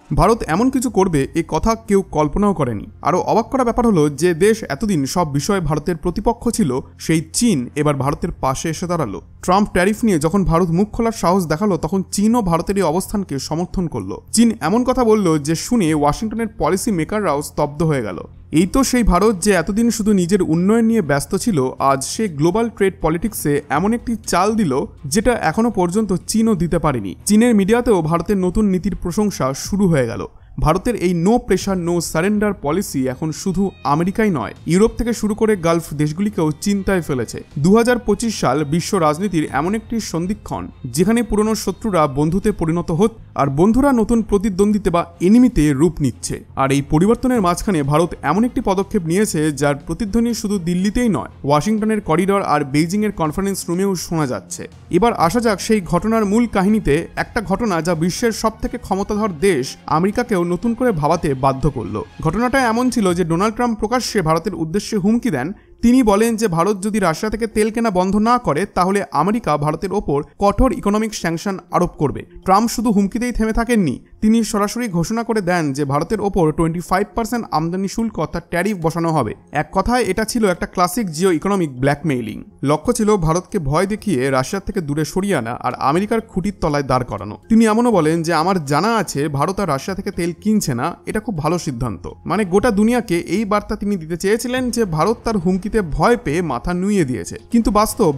ভারত এমন কিছু করবে এ কথা কেউ কল্পনাও করেনি। আরও অবাক করা ব্যাপার হলো যে দেশ এতদিন সব বিষয়ে ভারতের প্রতিপক্ষ ছিল, সেই চীন এবার ভারতের পাশে এসে দাঁড়ালো। ট্রাম্প ট্যারিফ নিয়ে যখন ভারত মুখ খোলার সাহস দেখালো, তখন চীনও ভারতের এই অবস্থানকে সমর্থন করলো। চীন এমন কথা বলল যে শুনে ওয়াশিংটনের পলিসি মেকাররাও স্তব্ধ হয়ে গেল। এই তো সেই ভারত যে এতদিন শুধু নিজের উন্নয়ন নিয়ে ব্যস্ত ছিল, আজ সে গ্লোবাল ট্রেড পলিটিক্সে এমন একটি চাল দিল যেটা এখনো পর্যন্ত চীনও দিতে পারেনি। চীনের মিডিয়াতেও ভারতের নতুন নীতির প্রশংসা শুরু হয়ে গেল। ভারতের এই no pressure no surrender policy এখন শুধু আমেরিকাই নয়, ইউরোপ থেকে শুরু করে গালফ দেশগুলিকেও চিন্তায় ফেলেছে। 2025 সাল বিশ্ব রাজনীতির এমন একটি সন্ধিক্ষণ যেখানে পুরনো শত্রুরা বন্ধুতে পরিণত হচ্ছে আর বন্ধুরা নতুন প্রতিদ্বন্দ্বিতে বা এনিমিতে রূপ নিচ্ছে। আর এই পরিবর্তনের মাঝখানে ভারত এমন একটি পদক্ষেপ নিয়েছে যার প্রতিধ্বনি শুধু দিল্লিতেই নয়, ওয়াশিংটনের করিডর আর বেইজিংয়ের কনফারেন্স রুমেও শোনা যাচ্ছে। এবার আসা যাক সেই ঘটনার মূল কাহিনীতে, একটা ঘটনা যা বিশ্বের সবথেকে ক্ষমতাধর দেশ আমেরিকাকেও নতুন করে ভাবাতে বাধ্য করলো। ঘটনাটা এমন ছিল যে ডোনাল্ড ট্রাম্প প্রকাশ্যে ভারতের উদ্দেশ্যে হুমকি দেন। তিনি বলেন যে ভারত যদি রাশিয়া থেকে তেল কেনা বন্ধ না করে তাহলে আমেরিকা ভারতের ওপর কঠোর ইকোনমিক স্যাংশন আরোপ করবে। ট্রাম্প শুধু হুমকিতেই থেমে থাকেননি, তিনি সরাসরি ঘোষণা করে দেন যে ভারতের ওপর 25% আমদানি শুল্ক অর্থাৎ ট্যারিফ বসানো হবে। এক কথায় এটা ছিল একটা ক্লাসিক জিও ইকোনমিক ব্ল্যাকমেইলিং। লক্ষ্য ছিল ভারতকে ভয় দেখিয়ে রাশিয়ার থেকে দূরে সরিয়ে আনা আর আমেরিকার খুঁটির তলায় দাঁড় করানো। তিনি এমনও বলেন যে আমার জানা আছে ভারত আর রাশিয়া থেকে তেল কিনছে না, এটা খুব ভালো সিদ্ধান্ত। মানে গোটা দুনিয়াকে এই বার্তা তিনি দিতে চেয়েছিলেন যে ভারত তার হুমকিতে ভয় পেয়ে মাথা নুইয়ে দিয়েছে। কিন্তু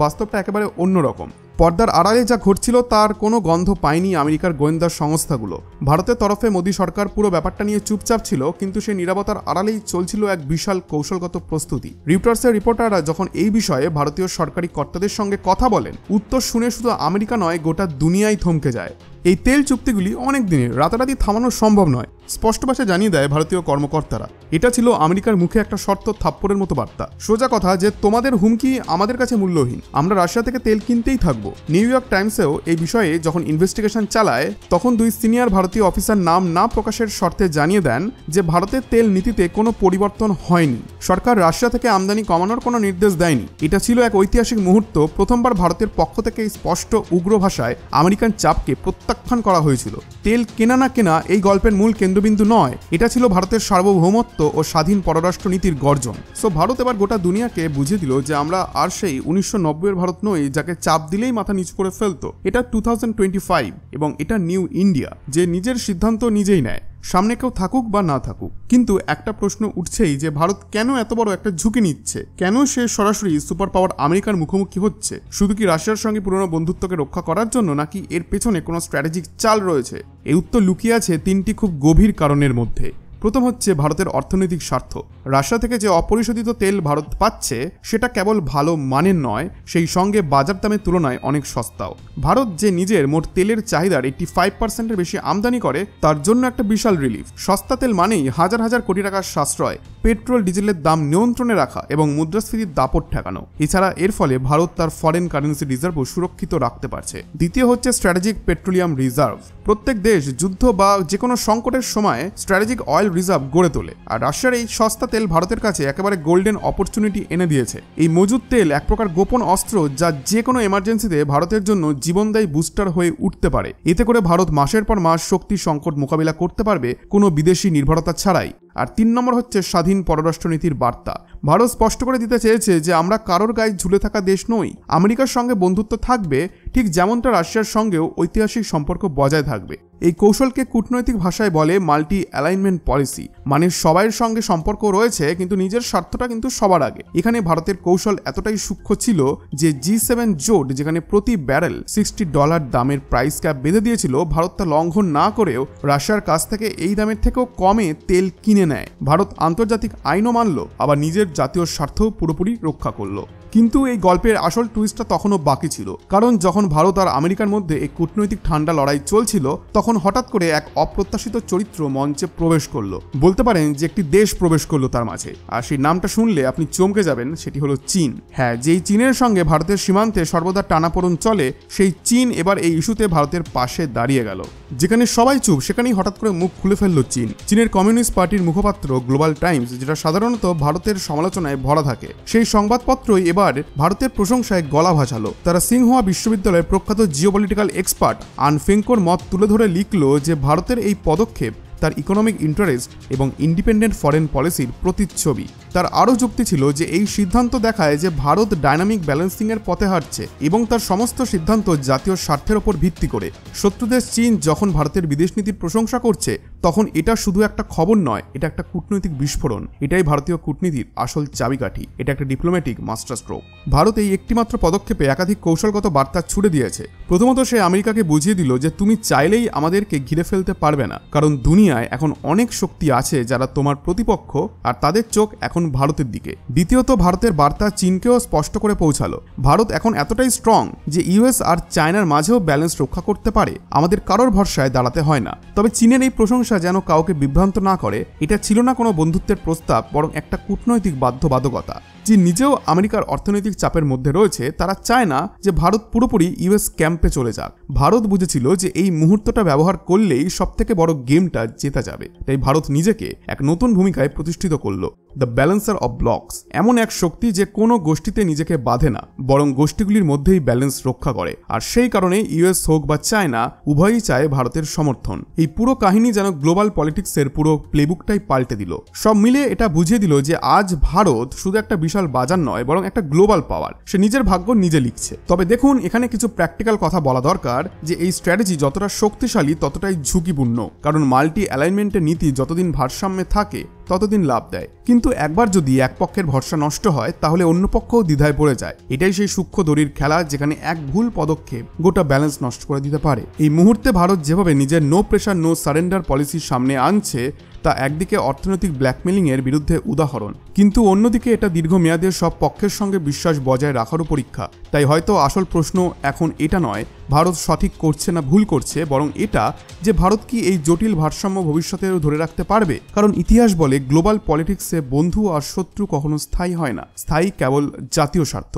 বাস্তবটা একেবারে অন্যরকম। পর্দার আড়ালে যা ঘটছিল তার কোনো গন্ধ পায়নি আমেরিকার গোয়েন্দা সংস্থাগুলো। ভারতের তরফে মোদী সরকার পুরো ব্যাপারটা নিয়ে চুপচাপ ছিল, কিন্তু সেই নীরবতার আড়ালেই চলছিল এক বিশাল কৌশলগত প্রস্তুতি। রিপোর্টার্সের রিপোর্টাররা যখন এই বিষয়ে ভারতীয় সরকারি কর্তাদের সঙ্গে কথা বলেন, উত্তর শুনে শুধু আমেরিকা নয় গোটা দুনিয়াই থমকে যায়। এই তেল চুক্তিগুলি অনেক দিনের, রাতারাতি থামানো সম্ভব নয়, স্পষ্ট ভাষায় জানিয়ে দেয় ভারতীয় কর্মকর্তারা। এটা ছিল আমেরিকার মুখে একটা শর্ত থাপ্পড়ের মতো বার্তা। সোজা কথা যে তোমাদের হুমকি আমাদের কাছে মূল্যহীন, আমরা রাশিয়া থেকে তেল কিনতেই থাকবো। নিউ ইয়র্ক টাইমসেও এই বিষয়ে যখন ইনভেস্টিগেশন চালায়, তখন দুই সিনিয়র ভারতীয় অফিসার নাম না প্রকাশের শর্তে জানিয়ে দেন যে ভারতের তেল নীতিতে কোনো পরিবর্তন হয়নি। সরকার রাশিয়া থেকে আমদানি কমানোর কোনো নির্দেশ দেয়নি। এটা ছিল এক ঐতিহাসিক মুহূর্ত। প্রথমবার ভারতের পক্ষ থেকে স্পষ্ট উগ্র ভাষায় আমেরিকান চাপকে প্রত্যাখ্যান করা হয়েছিল। তেল কেনা না কেনা এই গল্পের মূল কেন্দ্রবিন্দু নয়, এটা ছিল ভারতের সার্বভৌমত্ব ও স্বাধীন পররাষ্ট্র নীতির গর্জন। সো ভারত এবার গোটা দুনিয়াকে বুঝিয়ে দিল যে আমরা আর সেই 1990-এর ভারত নই যাকে চাপ দিলেই মাথা নিচু করে ফেলতো। এটা 2025 এবং এটা নিউ ইন্ডিয়া, যে নিজের সিদ্ধান্ত নিজেই নেয়, সামনে কেউ থাকুক বা না থাকুক। কিন্তু একটা প্রশ্ন উঠছেই যে ভারত কেন এত বড় একটা ঝুঁকি নিচ্ছে? কেন সে সরাসরি সুপার পাওয়ার আমেরিকার মুখোমুখি হচ্ছে? শুধু কি রাশিয়ার সঙ্গে পুরনো বন্ধুত্বকে রক্ষা করার জন্য, নাকি এর পেছনে কোনো স্ট্র্যাটেজিক চাল রয়েছে? এই উত্তর লুকিয়ে আছে তিনটি খুব গভীর কারণের মধ্যে। প্রথম হচ্ছে ভারতের অর্থনৈতিক স্বার্থ। রাশিয়া থেকে যে অপরিশোধিত তেল ভারত পাচ্ছে সেটা কেবল ভালো মানের নয়, সেই সঙ্গে বাজার দামের তুলনায় অনেক সস্তাও। ভারত যে নিজের মোট তেলের চাহিদার 85%-এর বেশি আমদানি করে, তার জন্য একটা বিশাল রিলিফ। সস্তা তেল মানেই হাজার হাজার কোটি টাকার সাশ্রয়, পেট্রোল ডিজেলের দাম নিয়ন্ত্রণে রাখা এবং মুদ্রাস্ফীতির দাপট ঠেকানো। এছাড়া এর ফলে ভারত তার ফরেন কারেন্সি রিজার্ভও সুরক্ষিত রাখতে পারছে। দ্বিতীয় হচ্ছে স্ট্র্যাটেজিক পেট্রোলিয়াম রিজার্ভ। প্রত্যেক দেশ যুদ্ধ বা যে কোনো সংকটের সময় স্ট্র্যাটেজিক অয়েল রিজার্ভ গড়ে তোলে, আর রাশিয়ার এই সস্তা তেল ভারতের কাছে একেবারে গোল্ডেন অপরচুনিটি এনে দিয়েছে। এই মজুদ তেল এক প্রকার গোপন অস্ত্র যা যে কোনো এমার্জেন্সিতে ভারতের জন্য জীবনদায়ী বুস্টার হয়ে উঠতে পারে। এতে করে ভারত মাসের পর মাস শক্তি সংকট মোকাবিলা করতে পারবে কোনো বিদেশি নির্ভরতা ছাড়াই। আর 3 নম্বর হচ্ছে স্বাধীন পররাষ্ট্রনীতির বার্তা। ভারত স্পষ্ট করে দিতে চেয়েছে যে আমরা কারোর গায়ে ঝুলে থাকা দেশ নই। আমেরিকার সঙ্গে বন্ধুত্ব থাকবে, ঠিক যেমনটা রাশিয়ার সঙ্গেও ঐতিহাসিক সম্পর্ক বজায় থাকবে। এই কৌশলকে কূটনৈতিক ভাষায় বলে মাল্টি অ্যালাইনমেন্ট পলিসি। মানে সবাইয়ের সঙ্গে সম্পর্ক রয়েছে কিন্তু নিজের স্বার্থটা কিন্তু সবার আগে। এখানে ভারতের কৌশল এতটাই সূক্ষ্ম ছিল যে G7 জোট, যেখানে প্রতি ব্যারেল $60 দামের প্রাইস ক্যাপ বেঁধে দিয়েছিল, ভারত তা লঙ্ঘন না করেও রাশিয়ার কাছ থেকে এই দামের থেকেও কমে তেল কিনে নেয়। ভারত আন্তর্জাতিক আইনও মানল, আবার নিজের জাতীয় স্বার্থও পুরোপুরি রক্ষা করলো। কিন্তু এই গল্পের আসল টুইস্টটা তখনও বাকি ছিল, কারণ যখন ভারত আর আমেরিকার মধ্যে এই কূটনৈতিক ঠান্ডা লড়াই চলছিল, তখন হঠাৎ করে এক অপ্রত্যাশিত চরিত্র মঞ্চে প্রবেশ করলো। বলতে পারেন যে একটি দেশ প্রবেশ করলো তার মাঝে, আর সেই নামটা শুনলে আপনি চমকে যাবেন। সেটি হলো চীন। হ্যাঁ, যেই চীনের সঙ্গে ভারতের সীমান্তে সর্বদা টানাপোড়েন চলে, সেই চীন এবার এই ইস্যুতে ভারতের পাশে দাঁড়িয়ে গেল। যেখানে সবাই চুপ, সেখানেই হঠাৎ করে মুখ খুলে ফেললো চীন। চীনের কমিউনিস্ট পার্টির মুখপাত্র গ্লোবাল টাইমস, যেটা সাধারণত ভারতের সমালোচনায় ভরা থাকে, সেই সংবাদপত্রই এবার ভারতের প্রশংসায় গলা ভাসালো। তারা সিংহুয়া বিশ্ববিদ্যালয়ের প্রখ্যাত জিওপলিটিক্যাল এক্সপার্ট আন ফেঙ্কোর মত তুলে ধরে লিখল যে ভারতের এই পদক্ষেপ তার ইকোনমিক ইন্টারেস্ট এবং ইন্ডিপেন্ডেন্ট ফরেন পলিসির প্রতিচ্ছবি। তার আরও যুক্তি ছিল যে এই সিদ্ধান্ত দেখায় যে ভারত ডাইনামিক ব্যালেন্সিংয়ের পথে হাঁটছে এবং তার সমস্ত সিদ্ধান্ত জাতীয় স্বার্থের ওপর ভিত্তি করে। শত্রুদেশ চীন যখন ভারতের বিদেশ নীতির প্রশংসা করছে তখন এটা শুধু একটা খবর নয়, এটা একটা কূটনৈতিক বিস্ফোরণ। এটাই ভারতীয় কূটনীতির আসল চাবিকাঠি, এটা একটা ডিপ্লোম্যাটিক মাস্টার স্ট্রোক। ভারত এই একটিমাত্র পদক্ষেপে একাধিক কৌশলগত বার্তা ছুড়ে দিয়েছে। প্রথমত সে আমেরিকাকে বুঝিয়ে দিল যে তুমি চাইলেই আমাদেরকে ঘিরে ফেলতে পারবে না, কারণ দুনিয়ায় এখন অনেক শক্তি আছে যারা তোমার প্রতিপক্ষ, আর তাদের চোখ এখন ভারতের দিকে। দ্বিতীয়ত ভারতের বার্তা চীনকেও স্পষ্ট করে পৌঁছালো, ভারত এখন এতটাই স্ট্রং যে ইউএস আর চায়নার মাঝেও ব্যালেন্স রক্ষা করতে পারে, আমাদের কারোর ভরসায় দাঁড়াতে হয় না। তবে চীনের এই প্রশংসা যেন কাউকে বিভ্রান্ত না করে, এটা ছিল না কোনো বন্ধুত্বের প্রস্তাব, বরং একটা কূটনৈতিক বাধ্যবাধকতা। চীন নিজেও আমেরিকার অর্থনৈতিক চাপের মধ্যে রয়েছে, তারা চায় না যে ভারত পুরোপুরি ইউএস ক্যাম্পে চলে যাক। ভারত বুঝেছিল যে এই মুহূর্তটা ব্যবহার করলেই সবথেকে বড় গেমটা জেতা যাবে, তাই ভারত নিজেকে এক নতুন ভূমিকায় প্রতিষ্ঠিত করল, দ্য ব্যালেন্সার অব ব্লকস। এমন এক শক্তি যে কোনো গোষ্ঠীতে নিজেকে বাঁধে না, বরং গোষ্ঠীগুলির মধ্যেই ব্যালেন্স রক্ষা করে। আর সেই কারণে ইউএস হোক বা চায়না, উভয়ই চায় ভারতের সমর্থন। এই পুরো কাহিনী যেন গ্লোবাল পলিটিক্সের পুরো প্লেবুকটাই পাল্টে দিল। সব মিলে এটা বুঝিয়ে দিল যে আজ ভারত শুধু একটা বিশাল বাজার নয়, বরং একটা গ্লোবাল পাওয়ার। সে নিজের ভাগ্য নিজে লিখছে। তবে দেখুন, এখানে কিছু প্র্যাকটিক্যাল কথা বলা দরকার যে এই স্ট্র্যাটেজি যতটা শক্তিশালী ততটাই ঝুঁকিপূর্ণ, কারণ মাল্টি অ্যালাইনমেন্টের নীতি যতদিন ভারসাম্যে থাকে ততদিন লাভ দেয়, কিন্তু একবার যদি এক পক্ষের ভরসা নষ্ট হয় তাহলে অন্য পক্ষও দ্বিধায় পড়ে যায়। এটাই সেই সূক্ষ্ম দড়ির খেলা যেখানে এক ভুল পদক্ষেপ গোটা ব্যালেন্স নষ্ট করে দিতে পারে। এই মুহূর্তে ভারত যেভাবে নিজের no pressure no surrender policy সামনে আনছে তা একদিকে অর্থনৈতিক ব্ল্যাকমেলিং এর বিরুদ্ধে উদাহরণ, কিন্তু অন্যদিকে এটা দীর্ঘমেয়াদে সব পক্ষের সঙ্গে বিশ্বাস বজায় রাখারও পরীক্ষা। তাই হয়তো আসল প্রশ্ন এখন এটা নয় ভারত সঠিক করছে না ভুল করছে, বরং এটা যে ভারত কি এই জটিল ভারসাম্য ভবিষ্যতেও ধরে রাখতে পারবে। কারণ ইতিহাস বলে গ্লোবাল পলিটিক্সে বন্ধু আর শত্রু কখনো স্থায়ী হয় না, স্থায়ী কেবল জাতীয় স্বার্থ।